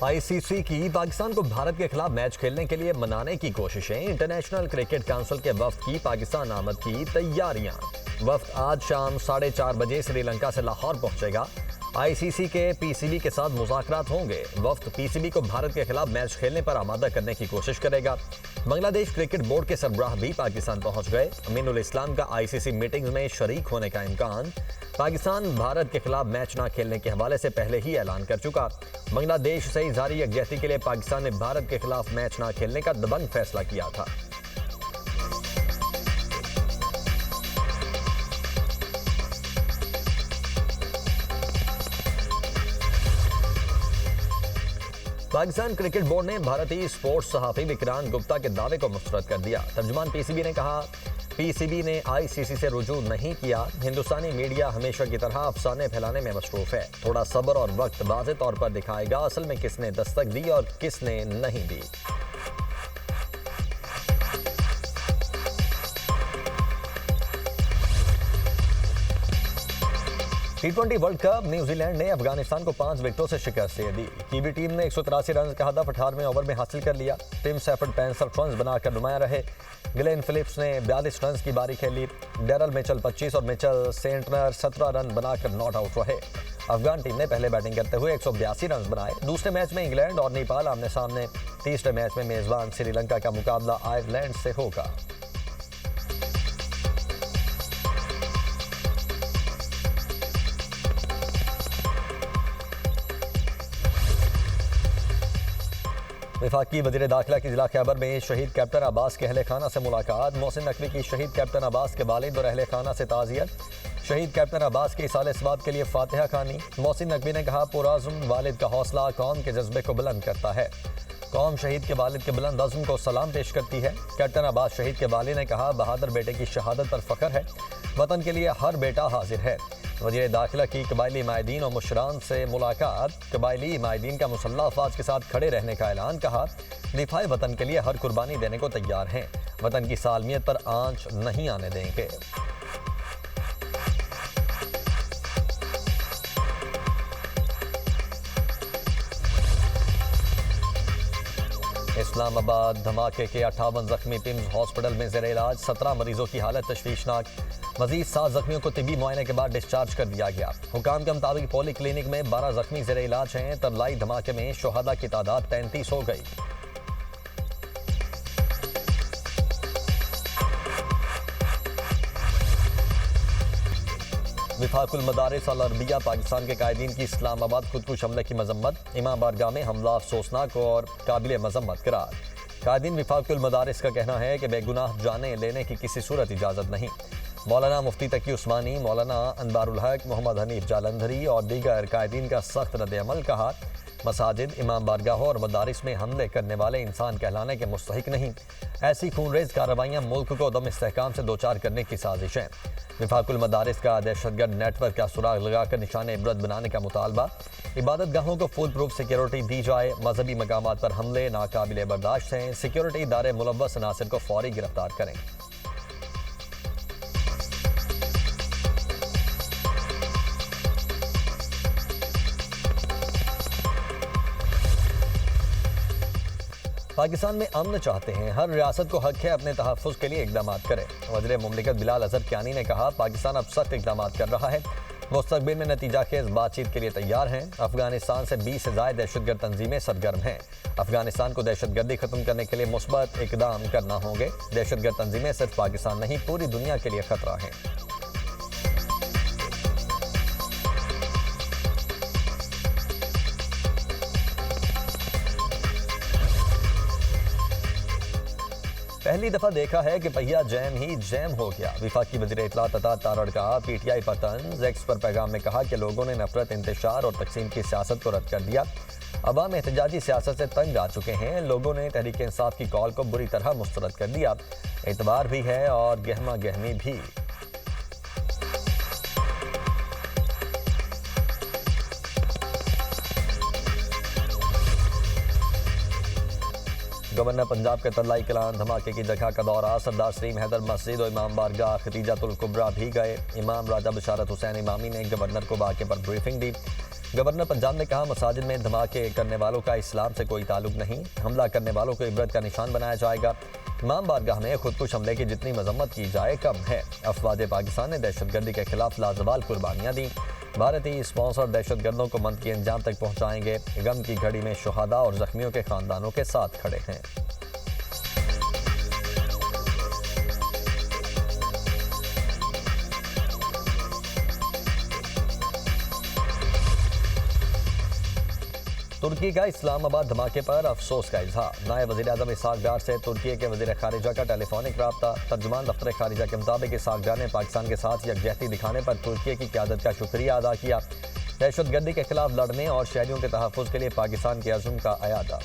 ICC की पाकिस्तान को भारत के खिलाफ मैच खेलने के लिए मनाने की कोशिशें। इंटरनेशनल क्रिकेट काउंसिल के वफ्द की पाकिस्तान आमद की तैयारियां। वफ्द आज शाम 4:30 बजे श्रीलंका से लाहौर पहुंचेगा। आईसीसी के पीसीबी के साथ मुज़ाकरात होंगे। वफ्द पीसीबी को भारत के खिलाफ मैच खेलने पर आमादा करने की कोशिश करेगा। बांग्लादेश क्रिकेट बोर्ड के सरबराह भी पाकिस्तान पहुंच गए। अमीनुल इस्लाम का आईसीसी मीटिंग में शरीक होने का इम्कान। पाकिस्तान भारत के खिलाफ मैच न खेलने के हवाले से पहले ही ऐलान कर चुका। बांग्लादेश से इज़हारी यकजहती के लिए पाकिस्तान ने भारत के खिलाफ मैच न खेलने का दबंग फैसला किया था। पाकिस्तान क्रिकेट बोर्ड ने भारतीय स्पोर्ट्स सहाफी विक्रांत गुप्ता के दावे को मुस्तरद कर दिया। तर्जुमान पीसीबी ने कहा, पीसीबी ने आईसीसी से रुजू नहीं किया। हिंदुस्तानी मीडिया हमेशा की तरह अफसाने फैलाने में मसरूफ है। थोड़ा सब्र और वक्त वाज़े तौर पर दिखाएगा असल में किसने दस्तक दी और किसने नहीं दी। T20 वर्ल्ड कप न्यूजीलैंड ने अफगानिस्तान को 5 विकेटों से शिकस्त दे दी। कीवी टीम ने 183 रन का हदफ 18वें ओवर में हासिल कर लिया। टिम सेफर्ड 65 रन बनाकर नुमाया रहे। ग्लेन फिलिप्स ने 42 रन की बारी खेली। डेरल मिचेल 25 और मिचेल सेंटनर 17 रन बनाकर नॉट आउट रहे। अफगान टीम ने पहले बैटिंग करते हुए 182 रन बनाए। दूसरे मैच में इंग्लैंड और नेपाल आमने सामने। तीसरे मैच में मेजबान श्रीलंका का मुकाबला आयरलैंड से होगा। वफाकी वज़ीर दाखिला की जिला खैबर में शहीद कैप्टन अब्बास के अहले खाना से मुलाकात। मोहसिन नकवी की शहीद कैप्टन अब्बास के वालिद और अहले खाना से ताज़ियत। शहीद कैप्टन अब्बास के इसाले सवाब के लिए फातिहा खानी। मोहसिन नकवी ने कहा, पुराज़्म वालिद का हौसला कौम के जज्बे को बुलंद करता है। कौम शहीद के वालिद के बुलंद अज़्म को सलाम पेश करती है। कैप्टन अब्बास शहीद के वालिद ने कहा, बहादुर बेटे की शहादत पर फ़ख्र है। वतन के लिए हर बेटा हाजिर है। वज़ीर दाखिला की कबायली माहिदीन और मुशरान से मुलाकात। कबायली माहिदीन का मुसल्लह अफवाज के साथ खड़े रहने का ऐलान। कहा, दिफाए वतन के लिए हर कुर्बानी देने को तैयार हैं। वतन की सालमियत पर आंच नहीं आने देंगे। इस्लामाबाद धमाके के 58 जख्मी पिम्स हॉस्पिटल में ज़ेर इलाज। 17 मरीजों की हालत तशवीशनाक। मजीद 7 जख्मियों को तिब्बी मुआयने के बाद डिस्चार्ज कर दिया गया। हुकाम के मुताबिक पॉली क्लिनिक में 12 जख्मी ज़ेर इलाज हैं। तरलाई धमाके में शुहदा की तादाद 33 हो गई। विफाकुल मदारिस अल अरबिया पाकिस्तान के कायदीन की इस्लामाबाद खुदकुश हमले की मजम्मत। इमाम बारगाह में हमला अफसोसनाक और काबिल मजम्मत करार। कायदीन विफाकुल मदारिस का कहना है कि बेगुनाह जाने लेने की किसी सूरत इजाज़त नहीं। मौलाना मुफ्ती तकी उस्मानी, मौलाना अनबारुल हक, मोहम्मद हनीफ जालंधरी और दीगर कायदीन का सख्त रद्द-ए-अमल। कहा, मसाजिद, इमाम बारगाहों और मदारिस में हमले करने वाले इंसान कहलाने के मुस्तहिक नहीं। ऐसी खूनरेज कार्रवाइयाँ मुल्क को दम इस्तेहकाम से दोचार करने की साजिश हैं। विफाकुल मदारिस का दहशतगर्द नेटवर्क का सुराग लगाकर निशान इबरत बनाने का मुतालबा। इबादत गाहों को फुल प्रूफ सिक्योरिटी दी जाए। मजहबी मकामात पर हमले नाकाबिले बर्दाश्त हैं। सिक्योरिटी इदारे मुलव्वस अनासिर को फौरी गिरफ्तार करें। पाकिस्तान में अमन चाहते हैं। हर रियासत को हक है अपने तहफ़्फ़ुज़ के लिए इक़दाम करे। वज़ीर मुमलिकत बिलाल अज़हर कियानी ने कहा, पाकिस्तान अब सख्त इक़दाम कर रहा है। मुस्तक़बिल में नतीजा खेज़ बातचीत के लिए तैयार हैं। अफगानिस्तान से 20 से ज़ायद दहशतगर्द तंजीमें सरगर्म हैं। अफगानिस्तान को दहशतगर्दी ख़त्म करने के लिए मुस्बत इक़दाम करना होंगे। दहशतगर्द तंजीमें सिर्फ पाकिस्तान नहीं, पूरी दुनिया के लिए ख़तरा हैं। पहली दफा देखा है कि पहिया जैम ही जैम हो गया। विफाकी वज़ीर इत्तलात अता तारड़ का पीटीआई पर तंज। एक्स पर पैगाम में कहा कि लोगों ने नफरत, इंतशार और तकसीम की सियासत को रद्द कर दिया। अवाम एहतजाजी सियासत से तंग आ चुके हैं। लोगों ने तहरीक इंसाफ की कॉल को बुरी तरह मुस्तरद कर दिया। एतबार भी है और गहमा गहमी भी। गवर्नर पंजाब के तरलाई कलान धमाके की जगह का दौरा। सरदार सलीम हैदर मस्जिद और इमाम बारगाह खतीजातुल कुबरा भी गए। इमाम राजा बशारत हुसैन इमामी ने गवर्नर को वाक़े पर ब्रीफिंग दी। गवर्नर पंजाब ने कहा, मसाजिद में धमाके करने वालों का इस्लाम से कोई ताल्लुक नहीं, हमला करने वालों को इबरत का निशान बनाया जाएगा। इमाम बारगाह में खुदकुश हमले की जितनी मजम्मत की जाए कम है। अफवाज पाकिस्तान ने दहशतगर्दी के खिलाफ लाजवाल कुर्बानियां दी। भारतीय स्पॉन्सर दहशतगर्दों को मंतकी अंजाम तक पहुंचाएंगे। गम की घड़ी में शुहदा और जख्मियों के खानदानों के साथ खड़े हैं। तुर्की का इस्लामाबाद धमाके पर अफसोस का इजहार। नायब वज़ीर-ए-आज़म इसहाक डार से तुर्की के वज़ीर खारिजा का टेलीफोनिक रब्ता। तर्जुमान दफ्तर खारिजा के मुताबिक इसहाक डार ने पाकिस्तान के साथ यकजहती दिखाने पर तुर्की की क़यादत का शुक्रिया अदा किया। दहशतगर्दी के खिलाफ लड़ने और शहरियों के तहफ़्फ़ुज़ के लिए पाकिस्तान के अज़्म का अयादा।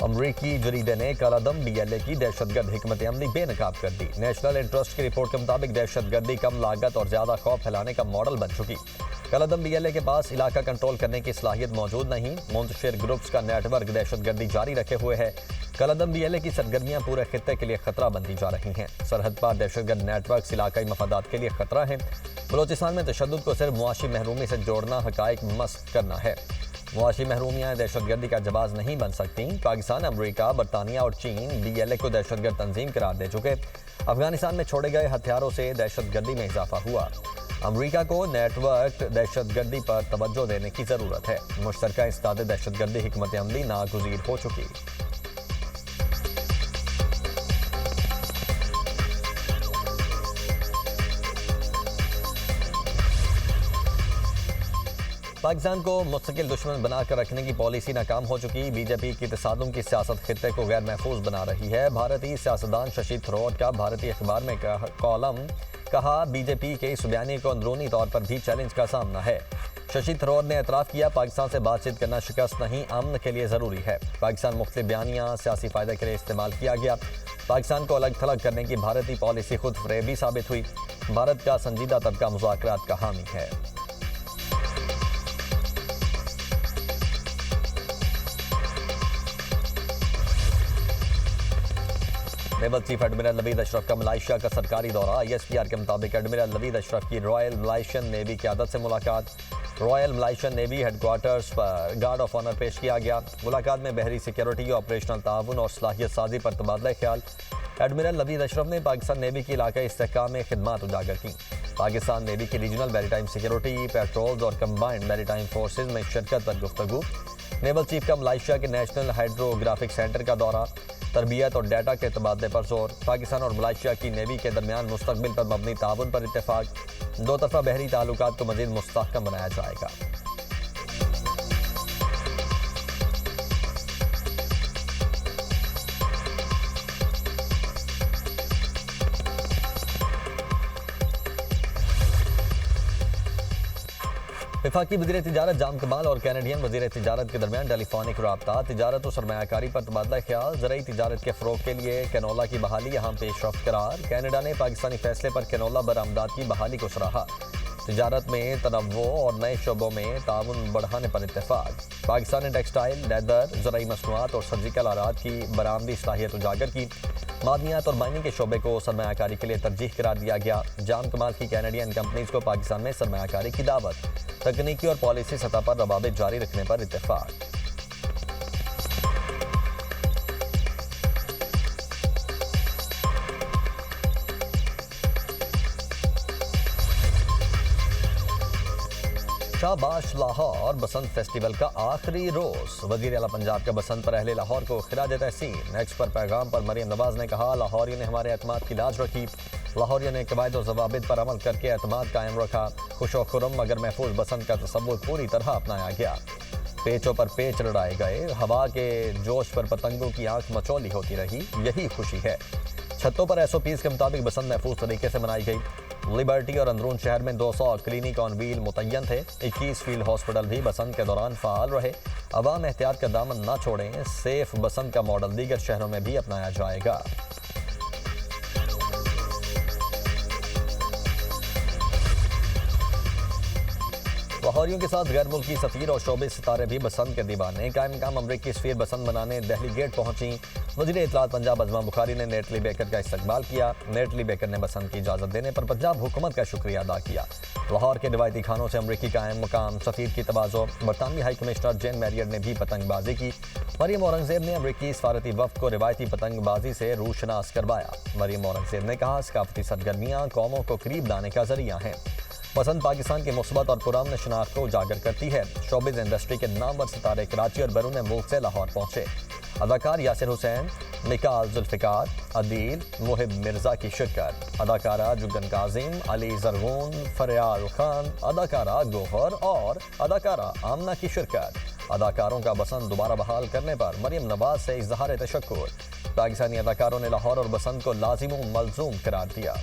अमरीकी जरीदे ने कलअदम BLA की दहशतगर्द हिकमत अमली बेनकाब कर दी। नेशनल इंटरेस्ट की रिपोर्ट के मुताबिक दहशतगर्दी कम लागत और ज्यादा खौफ फैलाने का मॉडल बन चुकी। कलअदम BLA के पास इलाका कंट्रोल करने की सलाहियत मौजूद नहीं। मुंतशिर ग्रुप्स का नेटवर्क दहशतगर्दी जारी रखे हुए है। कलअदम BLA की सरगर्मियां पूरे खित्ते के लिए खतरा बनती जा रही हैं। सरहद पार दहशतगर्द नेटवर्क इलाकाई मफादात के लिए खतरा है। बलोचिस्तान में तशद्दुद को सिर्फ मुआशी महरूमी से जोड़ना हकाइक मस्क करना है। मुआशी महरूमियाँ दहशतगर्दी का जवाब नहीं बन सकती। पाकिस्तान, अमरीका, बरतानिया और चीन BLA को दहशतगर्द तंजीम करार दे चुके। अफगानिस्तान में छोड़े गए हथियारों से दहशतगर्दी में इजाफा हुआ। अमरीका को नेटवर्क दहशतगर्दी पर तवज्जो देने की ज़रूरत है। मुश्तरका इस्ताद दहशतगर्दी हिकमत अमली नागुज़ीर हो चुकी। पाकिस्तान को मुस्तकिल दुश्मन बनाकर रखने की पॉलिसी नाकाम हो चुकी। बीजेपी की तसादुम की सियासत खित्ते को गैर महफूज बना रही है। भारतीय सियासतदान शशि थरूर का भारतीय अखबार में कॉलम कहा, बीजेपी के इस बयानी को अंदरूनी तौर पर भी चैलेंज का सामना है। शशि थरूर ने एतराफ़ किया, पाकिस्तान से बातचीत करना शिकस्त नहीं, अमन के लिए ज़रूरी है। पाकिस्तान मुख्तलिफ बयानियाँ सियासी फ़ायदे के लिए इस्तेमाल किया गया। पाकिस्तान को अलग थलग करने की भारतीय पॉलिसी खुद फरेबी साबित हुई। भारत का संजीदा तबका मुज़ाकरात का हामी है। Naval chief admiral Naveed Ashraf का मलाइशिया का सरकारी दौरा। ISPR के मुताबिक एडमिरल नवीद अशरफ की रॉयल मलाइशियन नेवी क़यादत से मुलाकात। रॉयल मलाइशियन नेवी हेडक्वार्टर्स पर गार्ड ऑफ ऑनर पेश किया गया। मुलाकात में बहरी सिक्योरिटी, ऑपरेशनल ताउन और सलाहियत साजी पर तबादला ख्याल। एडमिरल नवीद अशरफ ने पाकिस्तान नेवी की इलाकाई इस्तेहकाम में खिदमात उजागर की। पाकिस्तान नेवी की रीजनल मैरीटाइम सिक्योरिटी, पेट्रोल्स और कंबाइंड मैरीटाइम फोर्सेज में शिरकत पर गुफ्तगू। नेवल चीफ का मलाइशिया के नेशनल हाइड्रोग्राफिक सेंटर का दौरा। तरबियत और डाटा के तबादले पर जोर। पाकिस्तान और मलाइशिया की नेवी के दरमियान मुस्तकबिल पर मबनी ताउन पर इत्तेफाक। दो तरफा बहरी ताल्लुकात को मजीद मुस्तहकम बनाया जाएगा। वफाकी वज़ीर तिजारत जाम कमाल और कैनेडियन वज़ीर तिजारत के दरमियान टेलीफोनिक रब्ता। तिजारत और सरमायाकारी पर तबादला ख्याल। ज़राई तिजारत के फ़रोग के लिए कैनोला की बहाली अहम पेशरफ्त करार। कैनेडा ने पाकिस्तानी फैसले पर कैनोला बरामदात की बहाली को सराहा। तिजारत में तनव्वो और नए शोबों में ताउन बढ़ाने पर इत्तेफाक। पाकिस्तान ने टेक्सटाइल, लेदर, ज़राई मसनूआत और सर्जिकल आलात की बरामदी सलाहियत उजागर की। मादनियात और माइनिंग के शोबे को सरमायाकारी के लिए तरजीह करार दिया गया। जाम कमाल की कैनेडियन कंपनीज को पाकिस्तान में सरमायाकारी की दावत। तकनीकी और पॉलिसी सतह पर रवाबित जारी रखने पर इत्तेफाक। शाबाश लाहौर बसंत फेस्टिवल का आखिरी रोज। वज़ीर आला पंजाब का बसंत पर अहले लाहौर को खिराज तहसीन। एक्स पर पैगाम पर मरियम नवाज ने कहा, लाहौरियों ने हमारे एतमाद की लाज रखी। लाहौरियों ने कवायद और ज़वाबित पर अमल करके एतमाद कायम रखा। खुश व खुर्रम मगर महफूज बसंत का तसव्वुर पूरी तरह अपनाया गया। पेचों पर पेच लड़ाए गए। हवा के जोश पर पतंगों की आंख मचौली होती रही। यही खुशी है। छतों पर SOPs के मुताबिक बसंत महफूज तरीके से मनाई गई। लिबर्टी और अंदरून शहर में 200 क्लिनिक ऑन व्हील मुतय्यन थे। 21 फील्ड हॉस्पिटल भी बसंत के दौरान फ़ाल रहे। अवाम एहतियात का दामन न छोड़ें। सेफ बसंत का मॉडल दीगर शहरों में भी अपनाया जाएगा। लाहौरियों के साथ गैर मुल्की सफीर और शोबे सितारे भी बसंत के दीवाने। कायम मकाम अमरीकी सफीर बसंत मनाने दिल्ली गेट पहुंची। वज़ीर इत्तलात पंजाब अज़मा बुखारी ने नेटली बेकर का इस्तकबाल किया। नेटली बेकर ने बसंत की इजाज़त देने पर पंजाब हुकूमत का शुक्रिया अदा किया। लाहौर के रिवायती खानों से अमरीकी कायम मकाम सफीर की तवाज़ो। बरतानवी हाई कमिश्नर जेन मैरियर ने भी पतंगबाजी की। मरियम औरंगजेब ने अमरीकी सफारती वफ़द को रिवायती पतंगबाजी से रूशनास करवाया। मरियम औरंगजेब ने कहा, सकाफती सरगर्मियाँ कौमों को करीब लाने का जरिया हैं। बसंत पाकिस्तान की मुस्बत और पुरान शनाख्त को उजागर करती है। शोबिज़ इंडस्ट्री के नामवर सितारे कराची और बैरून मुल्क से लाहौर पहुंचे। अदाकार यासिर हुसैन, निकाल जुल्फ़िकार, अदील मुहिब मिर्ज़ा की शिरकत। अदाकारा जुगन काजिम, अली जरगून, फरियाल खान, अदाकारा गोहर और अदाकारा आमना की शिरकत। अदाकारों का बसंत दोबारा बहाल करने पर मरियम नवाज से इज़हार तशक्कुर। पाकिस्तानी अदाकारों ने लाहौर और बसंत को लाजिम व मलजूम करार दिया।